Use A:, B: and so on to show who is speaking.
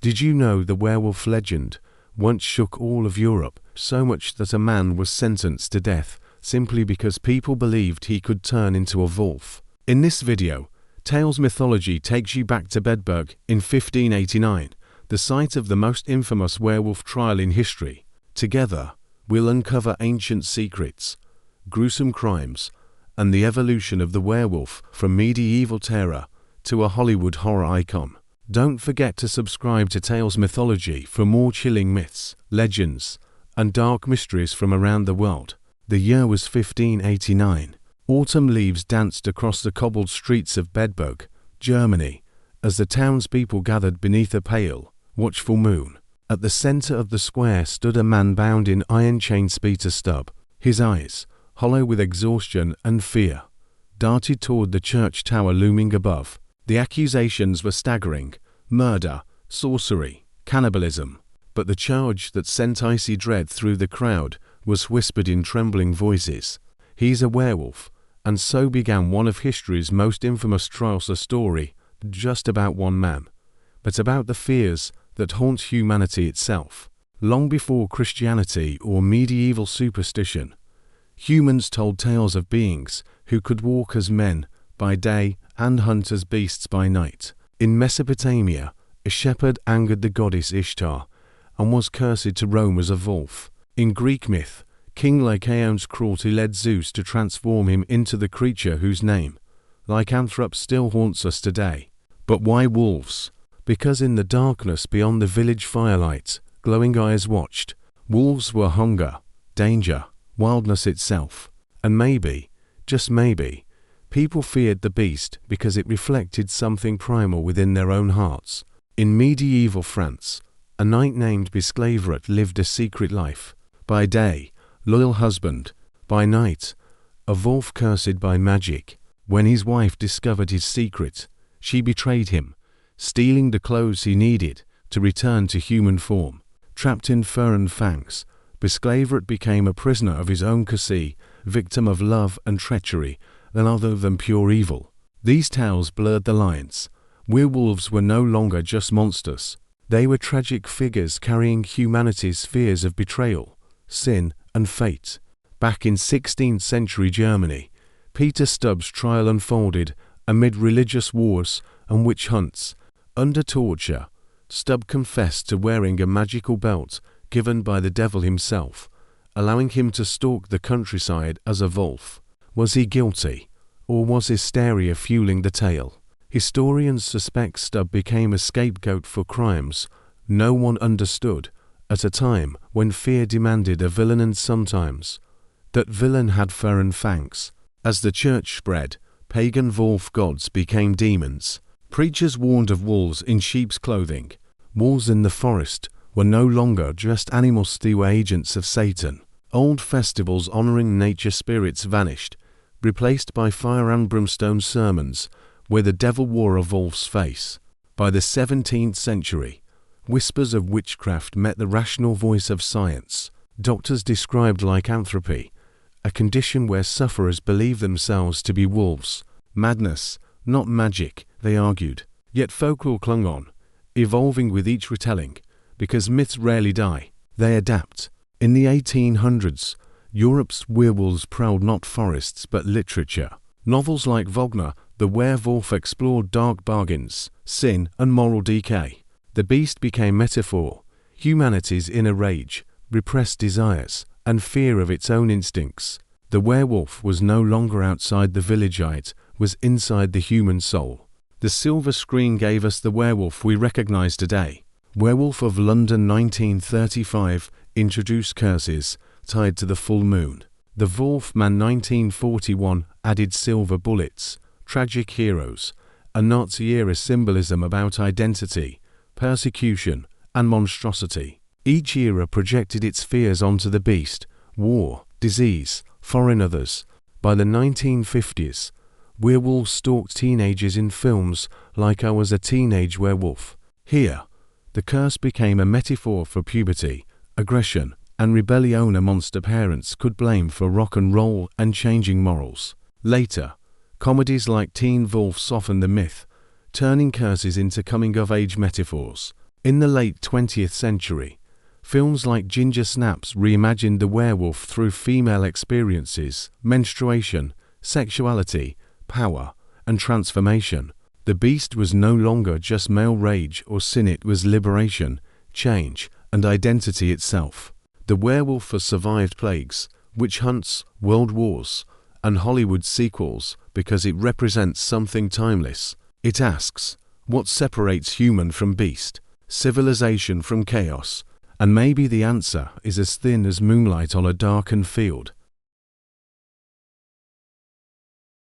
A: Did you know the werewolf legend once shook all of Europe, so much that a man was sentenced to death simply because people believed he could turn into a wolf? In this video, Tales Mythology takes you back to Bedburg in 1589, the site of the most infamous werewolf trial in history. Together, we'll uncover ancient secrets, gruesome crimes, and the evolution of the werewolf from medieval terror to a Hollywood horror icon. Don't forget to subscribe to Tales Mythology for more chilling myths, legends, and dark mysteries from around the world. The year was 1589. Autumn leaves danced across the cobbled streets of Bedburg, Germany, as the townspeople gathered beneath a pale, watchful moon. At the center of the square stood a man bound in iron chains. Peter Stubb. His eyes, hollow with exhaustion and fear, darted toward the church tower looming above. The accusations were staggering: murder, sorcery, cannibalism. But the charge that sent icy dread through the crowd was whispered in trembling voices: "He's a werewolf." And so began one of history's most infamous trials, a story just about one man, but about the fears that haunt humanity itself. Long before Christianity or medieval superstition, humans told tales of beings who could walk as men by day and hunt as beasts by night. In Mesopotamia, a shepherd angered the goddess Ishtar and was cursed to roam as a wolf. In Greek myth, King Lycaon's cruelty led Zeus to transform him into the creature whose name, lycanthrope, still haunts us today. But why wolves? Because in the darkness beyond the village firelight, glowing eyes watched. Wolves were hunger, danger, wildness itself. And maybe, just maybe, people feared the beast because it reflected something primal within their own hearts. In medieval France, a knight named Bedburg lived a secret life. By day, loyal husband; by night, a wolf cursed by magic. When his wife discovered his secret, she betrayed him, stealing the clothes he needed to return to human form. Trapped in fur and fangs, Bedburg became a prisoner of his own curse, victim of love and treachery, and other than pure evil. These tales blurred the lines. Werewolves were no longer just monsters. They were tragic figures carrying humanity's fears of betrayal, sin, and fate. Back in 16th century Germany, Peter Stubb's trial unfolded amid religious wars and witch hunts. Under torture, Stubb confessed to wearing a magical belt given by the devil himself, allowing him to stalk the countryside as a wolf. Was he guilty, or was hysteria fueling the tale? Historians suspect Stubb became a scapegoat for crimes no one understood, at a time when fear demanded a villain, and sometimes that villain had fur and fangs. As the church spread, pagan wolf gods became demons. Preachers warned of wolves in sheep's clothing. Wolves in the forest were no longer just animals, they were agents of Satan. Old festivals honoring nature spirits vanished, replaced by fire and brimstone sermons where the devil wore a wolf's face. By the 17th century, whispers of witchcraft met the rational voice of science. Doctors described lycanthropy, a condition where sufferers believe themselves to be wolves. Madness, not magic, they argued. Yet folklore clung on, evolving with each retelling. Because myths rarely die, they adapt. In the 1800s, Europe's werewolves prowled not forests but literature. Novels like Wagner, The Werewolf explored dark bargains, sin, and moral decay. The beast became metaphor, humanity's inner rage, repressed desires, and fear of its own instincts. The werewolf was no longer outside the village, it was inside the human soul. The silver screen gave us the werewolf we recognize today. Werewolf of London 1935 introduced curses tied to the full moon. The Wolfman 1941 added silver bullets, tragic heroes, a Nazi-era symbolism about identity, persecution, and monstrosity. Each era projected its fears onto the beast: war, disease, foreign others. By the 1950s, werewolves stalked teenagers in films like I Was a Teenage Werewolf. Here, the curse became a metaphor for puberty, aggression, and rebellion a monster parents could blame for rock and roll and changing morals. Later, comedies like Teen Wolf softened the myth, turning curses into coming-of-age metaphors. In the late 20th century, films like Ginger Snaps reimagined the werewolf through female experiences, menstruation, sexuality, power, and transformation. The beast was no longer just male rage or sin, it was liberation, change, and identity itself. The werewolf has survived plagues, witch hunts, world wars, and Hollywood sequels because it represents something timeless. It asks, what separates human from beast, civilization from chaos? And maybe the answer is as thin as moonlight on a darkened field.